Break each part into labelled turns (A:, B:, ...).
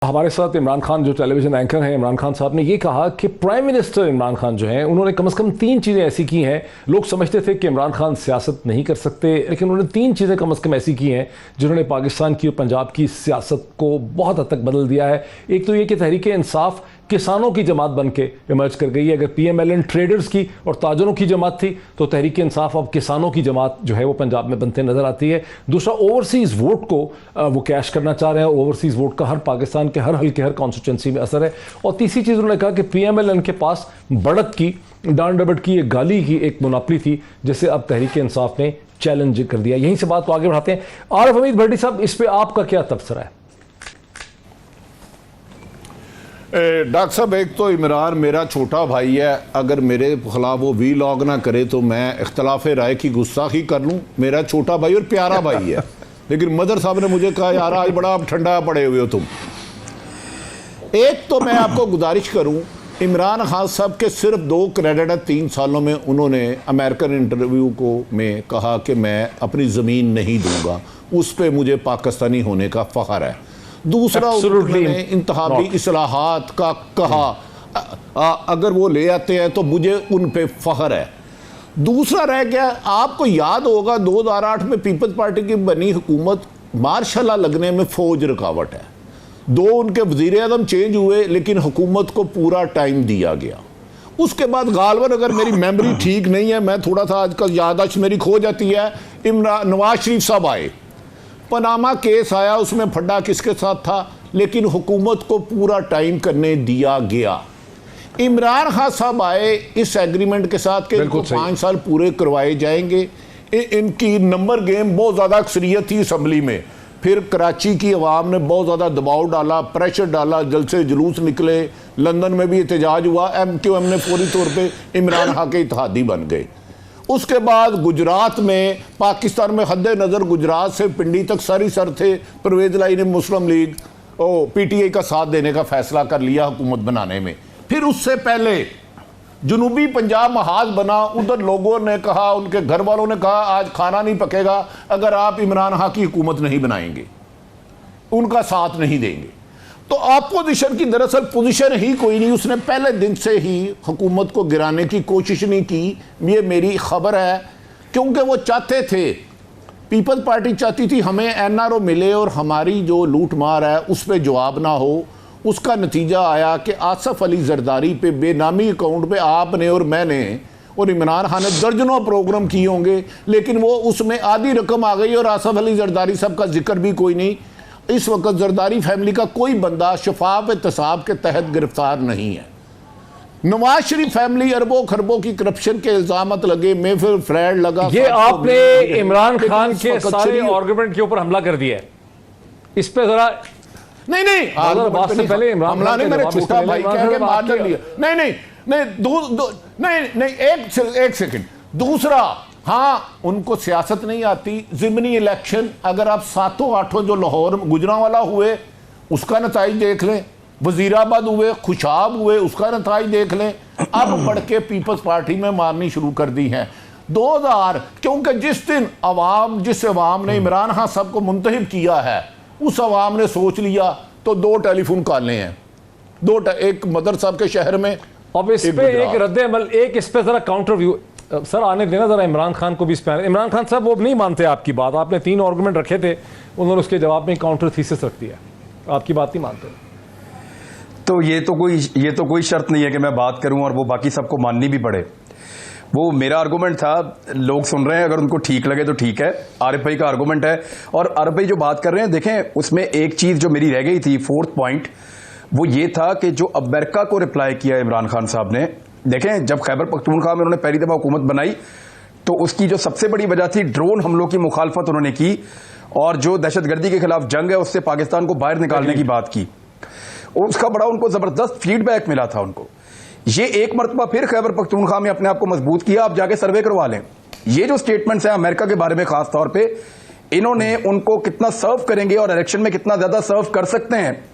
A: हमारे साथ इमरान खान जो टेलीविजन एंकर हैं, इमरान खान साहब ने ये कहा कि प्राइम मिनिस्टर इमरान खान जो हैं उन्होंने कम से कम 3 चीज़ें ऐसी की हैं। लोग समझते थे कि इमरान खान सियासत नहीं कर सकते, लेकिन उन्होंने 3 चीज़ें कम से कम ऐसी की हैं जिन्होंने पाकिस्तान की और पंजाब की सियासत को बहुत हद तक बदल दिया है। एक तो ये कि तहरीक इंसाफ किसानों की जमात बन के इमर्ज कर गई है। अगर PMLN ट्रेडर्स की और ताजरों की जमात थी तो तहरीक इंसाफ अब किसानों की जमात जो है वो पंजाब में बनते नजर आती है। दूसरा, ओवरसीज़ वोट को वो कैश करना चाह रहे हैं। ओवरसीज़ वोट का हर पाकिस्तान के हर हल्के हर कॉन्स्टिट्यूंसी में असर है। और तीसरी चीज़ उन्होंने कहा कि PMLN के पास बढ़त की, डांड डबट की, एक गाली की एक मुनापली थी जिसे अब तहरीक इंसाफ ने चैलेंज कर दिया। यहीं से बात को आगे बढ़ाते हैं। आरिफ हमीद भट्टी साहब, इस पर आपका क्या तबसरा है?
B: डॉक्टर साहब, एक तो इमरान मेरा छोटा भाई है, अगर मेरे खिलाफ वो वीलॉग ना करे तो मैं इख्तलाफ राय की गुस्ताखी कर लूँ। मेरा छोटा भाई और प्यारा भाई है, लेकिन मदर साहब ने मुझे कहा यार आज बड़ा आप ठंडा पड़े हुए हो तुम। एक तो मैं आपको गुजारिश करूँ, इमरान खान साहब के सिर्फ 2 क्रेडिट है 3 सालों में। उन्होंने अमेरिकन इंटरव्यू को में कहा कि मैं अपनी ज़मीन नहीं दूंगा, उस पर मुझे पाकिस्तानी होने का फ़ख्र है। दूसरा, उन्होंने इंतहाबी इस्लाहात का कहा, अगर वो ले आते हैं तो मुझे उन पे फ़ख्र है। दूसरा रह गया, आपको याद होगा 2008 में पीपल्स पार्टी की बनी हुकूमत, मार्शल लॉ लगने में फौज रुकावट है। 2 उनके वज़ीर आज़म चेंज हुए, लेकिन हुकूमत को पूरा टाइम दिया गया। उसके बाद गालवन, अगर मेरी मेमोरी ठीक नहीं है, मैं थोड़ा सा आजकल याददाश्त मेरी खो जाती है, नवाज शरीफ साहब आए, पनामा केस आया, उसमें फड्डा किसके साथ था, लेकिन हुकूमत को पूरा टाइम करने दिया गया। इमरान खान साहब आए इस एग्रीमेंट के साथ कि इनको 5 साल पूरे करवाए जाएंगे। इनकी नंबर गेम बहुत ज़्यादा अक्सरियत थी असम्बली में। फिर कराची की अवाम ने बहुत ज़्यादा दबाव डाला, प्रेशर डाला, जलसे जुलूस निकले, लंदन में भी एहतजाज हुआ। MQM ने फौरी तौर पर इमरान खान के इत्तेहादी बन गए। उसके बाद गुजरात में, पाकिस्तान में हद नज़र गुजरात से पिंडी तक सारी सर थे। परवेज लाई ने मुस्लिम लीग PTI का साथ देने का फैसला कर लिया हुकूमत बनाने में। फिर उससे पहले जनूबी पंजाब महाज बना, उधर लोगों ने कहा, उनके घर वालों ने कहा आज खाना नहीं पकेगा अगर आप इमरान खान की हुकूमत नहीं बनाएंगे, उनका साथ नहीं देंगे। तो अपोजिशन की दरअसल पोजीशन ही कोई नहीं, उसने पहले दिन से ही हुकूमत को गिराने की कोशिश नहीं की। ये मेरी खबर है, क्योंकि वो चाहते थे, पीपल्स पार्टी चाहती थी हमें NRO मिले और हमारी जो लूट मार है उस पर जवाब ना हो। उसका नतीजा आया कि आसफ अली जरदारी पे बेनामी अकाउंट पे आपने और मैंने और इमरान खान ने दर्जनों प्रोग्राम किए होंगे, लेकिन वो उसमें आधी रकम आ गई और आसफ अली जरदारी साहब का जिक्र भी कोई नहीं। इस वक्त जरदारी फैमिली का कोई बंदा शफाफ एहतसाब के तहत गिरफ्तार नहीं है। नवाज शरीफ फैमिली अरबों खरबों की करप्शन के इल्जामत लगे, महफिल फ्लैट लगा।
A: ये आपने इमरान खान के सारे आर्गुमेंट के ऊपर हमला कर दिया है। इस पे जरा
B: नहीं
A: बात से पहले
B: हमला नहीं, मैंने छोटा भाई कह के मार कर लिया। नहीं, एक सेकंड। दूसरा, हाँ, उनको सियासत नहीं आती। ज़िमनी इलेक्शन अगर आप 7-8 जो लाहौर गुजरांवाला हुए उसका नताइज देख लें, वजीराबाद हुए, खुशाब हुए, उसका नताइज देख लें। अब बढ़ के पीपल्स पार्टी में मारनी शुरू कर दी है 2000, क्योंकि जिस दिन जिस अवाम ने इमरान खान साहब को मुंतहिब किया है, उस अवाम ने सोच लिया तो 2 टेलीफोन कॉलें हैं, एक मदर साहब के शहर में।
A: अब इस पे एक रद्द-ए-अमल, एक इस पे जरा काउंटर व्यू सर आने देना जरा इमरान खान को भी इस पर। इमरान खान साहब वो नहीं मानते आपकी बात, आपने 3 आर्गुमेंट रखे थे, उन्होंने उसके जवाब में काउंटर थीसिस रख दिया, आपकी बात नहीं मानते।
C: तो ये तो कोई शर्त नहीं है कि मैं बात करूं और वो बाकी सबको माननी भी पड़े। वो मेरा आर्गुमेंट था, लोग सुन रहे हैं, अगर उनको ठीक लगे तो ठीक है। आरिफ भाई का आर्गुमेंट है, और आरिफ भाई जो बात कर रहे हैं, देखें उसमें एक चीज जो मेरी रह गई थी, 4th पॉइंट, वो ये था कि जो अमेरिका को रिप्लाई किया इमरान खान साहब ने। देखें, जब खैबर पख्तूनख्वा में उन्होंने पहली दफा हुकूमत बनाई तो उसकी जो सबसे बड़ी वजह थी ड्रोन हमलों की मुखालफत उन्होंने की, और जो दहशतगर्दी के खिलाफ जंग है उससे पाकिस्तान को बाहर निकालने की बात की, और उसका बड़ा उनको जबरदस्त फीडबैक मिला था उनको। ये एक मरतबा फिर खैबर पख्तूनख्वा में अपने आप को मजबूत किया। आप जाके सर्वे करवा लें, ये जो स्टेटमेंट्स हैं अमेरिका के बारे में, खास तौर पे इन्होंने उनको कितना सर्व करेंगे और इलेक्शन में कितना ज्यादा सर्व कर सकते हैं,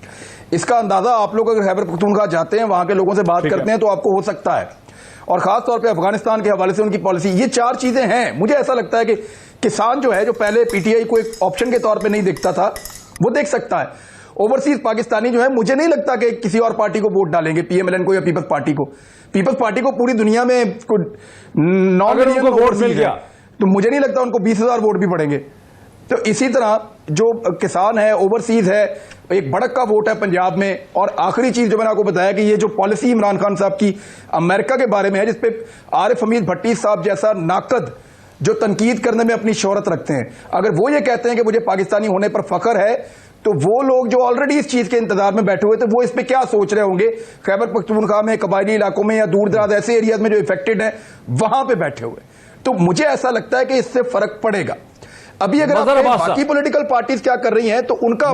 C: इसका अंदाजा आप लोग अगर खैबर पख्तूनख्वा जाते हैं, वहां के लोगों से बात करते हैं, तो आपको हो सकता है। और खास तौर पे अफगानिस्तान के हवाले से उनकी पॉलिसी, ये 4 चीजें हैं। मुझे ऐसा लगता है कि किसान जो है, जो पहले PTI को एक ऑप्शन के तौर पे नहीं दिखता था, वो देख सकता है। ओवरसीज पाकिस्तानी जो है, मुझे नहीं लगता कि किसी और पार्टी को वोट डालेंगे, पीएमएलएन को या पीपल्स पार्टी को। पीपल्स पार्टी को पूरी दुनिया में 9 मिलियन
A: वोट मिल गया
C: तो मुझे नहीं लगता उनको 20,000 वोट भी पड़ेंगे। तो इसी तरह जो किसान है, ओवरसीज है, एक भड़क का वोट है पंजाब में। और आखिरी चीज जो मैंने आपको बताया कि ये जो पॉलिसी इमरान खान साहब की अमेरिका के बारे में है, जिसपे आरिफ हमीद भट्टी साहब जैसा नाकद जो तनकीद करने में अपनी शोहरत रखते हैं, अगर वो ये कहते हैं कि मुझे पाकिस्तानी होने पर फख्र है, तो वो लोग जो ऑलरेडी इस चीज के इंतजार में बैठे हुए थे, वो इस पे क्या सोच रहे होंगे खैबर पख्तूनख्वा में, कबायली इलाकों में या दूर दराज ऐसे एरियाज में जो इफेक्टेड है, वहां पे बैठे हुए। तो मुझे ऐसा लगता है कि इससे फर्क पड़ेगा। अभी अगर आप बाकी पॉलिटिकल पार्टीज क्या कर रही हैं, तो उनका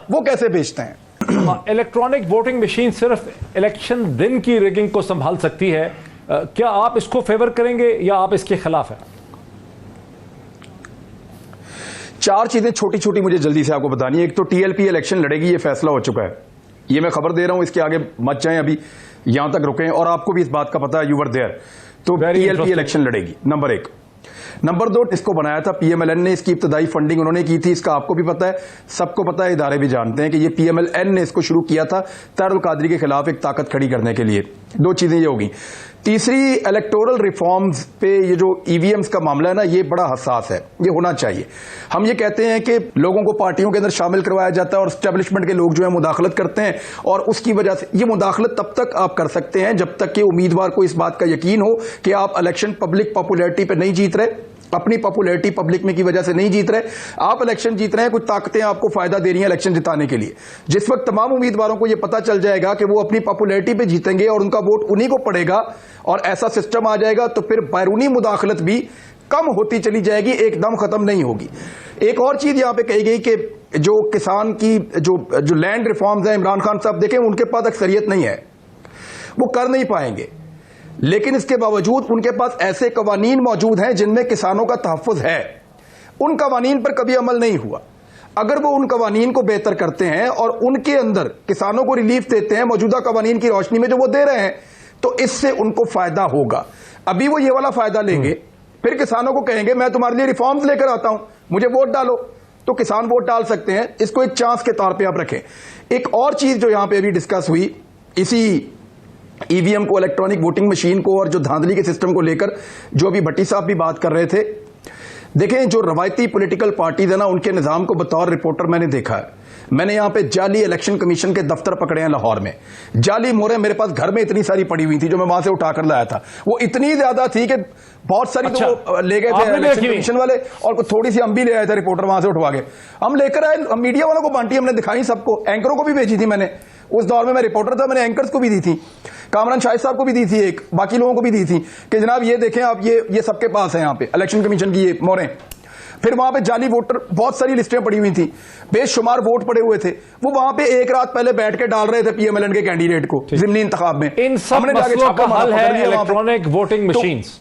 C: वो कैसे बेचते हैं।
A: इलेक्ट्रॉनिक वोटिंग मशीन सिर्फ इलेक्शन दिन की रिगिंग को संभाल सकती है, क्या आप इसको फेवर करेंगे या आप इसके खिलाफ हैं?
C: 4 चीजें छोटी छोटी मुझे जल्दी से आपको बतानी है। एक तो टीएलपी इलेक्शन लड़ेगी, ये फैसला हो चुका है, ये मैं खबर दे रहा हूं, इसके आगे मत जाएं, अभी यहां तक रुकें। और आपको भी इस बात का पता है, यू वर देयर। तो टीएलपी इलेक्शन लड़ेगी, नंबर 1। नंबर 2, इसको बनाया था पीएमएलएन ने, इसकी इब्तदाई फंडिंग उन्होंने की थी, इसका आपको भी पता है, सबको पता है, इदारे भी जानते हैं कि ये पीएमएलएन ने इसको शुरू किया था तारुल कादरी के खिलाफ एक ताकत खड़ी करने के लिए। 2 चीजें ये होगी। तीसरी, इलेक्टोरल रिफॉर्म्स पे ये जो ईवीएम्स का मामला है ना, ये बड़ा हसास है, ये होना चाहिए। हम ये कहते हैं कि लोगों को पार्टियों के अंदर शामिल करवाया जाता है और एस्टेब्लिशमेंट के लोग जो है मुदाखलत करते हैं, और उसकी वजह से ये मुदाखलत तब तक आप कर सकते हैं जब तक कि उम्मीदवार को इस बात का यकीन हो कि आप इलेक्शन पब्लिक पॉपुलैरिटी पे नहीं जीत रहे, अपनी पॉपुलैरिटी पब्लिक में की वजह से नहीं जीत रहे, आप इलेक्शन जीत रहे हैं, कुछ ताकतें आपको फायदा दे रही हैं इलेक्शन जिताने के लिए। जिस वक्त तमाम उम्मीदवारों को यह पता चल जाएगा कि वो अपनी पॉपुलैरिटी पे जीतेंगे और उनका वोट उन्हीं को पड़ेगा, और ऐसा सिस्टम आ जाएगा, तो फिर बैरूनी मुदाखलत भी कम होती चली जाएगी, एकदम खत्म नहीं होगी। एक और चीज यहां पे कही गई कि जो किसान की जो लैंड रिफॉर्म्स है, इमरान खान साहब देखें उनके पास अक्सरियत नहीं है, वो कर नहीं पाएंगे, लेकिन इसके बावजूद उनके पास ऐसे कवानीन मौजूद हैं जिनमें किसानों का तहफ़्फ़ुज़ है। उन कवानीन पर कभी अमल नहीं हुआ। अगर वो उन कवानीन को बेहतर करते हैं और उनके अंदर किसानों को रिलीफ देते हैं मौजूदा कवानीन की रोशनी में जो वो दे रहे हैं, तो इससे उनको फायदा होगा। अभी वो ये वाला फायदा लेंगे, फिर किसानों को कहेंगे मैं तुम्हारे लिए रिफॉर्म्स लेकर आता हूं, मुझे वोट डालो, तो किसान वोट डाल सकते हैं। इसको एक चांस के तौर पर आप रखें। एक और चीज जो यहां पर अभी डिस्कस हुई, इसी ईवीएम को, इलेक्ट्रॉनिक वोटिंग मशीन को और जो धांधली के सिस्टम को लेकर जो अभी भट्टी साहब भी बात कर रहे थे, देखें जो रवायती पॉलिटिकल पार्टीज है ना, उनके निजाम को बतौर रिपोर्टर मैंने देखा है। मैंने यहां पे जाली इलेक्शन कमीशन के दफ्तर पकड़े हैं लाहौर में, जाली मोहरें मेरे पास घर में इतनी सारी पड़ी हुई थी जो मैं वहां से उठाकर लाया था, वो इतनी ज्यादा थी कि बहुत सारी तो ले गए थे इलेक्शन कमीशन वाले, और थोड़ी सी हम भी ले आए थे रिपोर्टर वहां से उठवा के, हम लेकर आए, हम मीडिया वालों को बांटी, हमने दिखाई सबको, एंकरों को भी भेजी थी मैंने, उस दौर में मैं रिपोर्टर था, मैंने एंकर्स को भी दी थी, कामरान शाहिद साहब को भी दी थी, एक बाकी लोगों को भी दी थी कि जनाब ये देखें आप, ये सबके पास है यहाँ पे इलेक्शन कमीशन की ये मोहरें। फिर वहां पे जाली वोटर बहुत सारी लिस्टें पड़ी हुई थी, बेशुमार वोट पड़े हुए थे, वो वहां पे एक रात पहले बैठ के डाल रहे थे पीएमएलएन के कैंडिडेट को जिमनी इंतखाब में।
A: इन सब मसलों का हल है इलेक्ट्रॉनिक वोटिंग मशीन्स।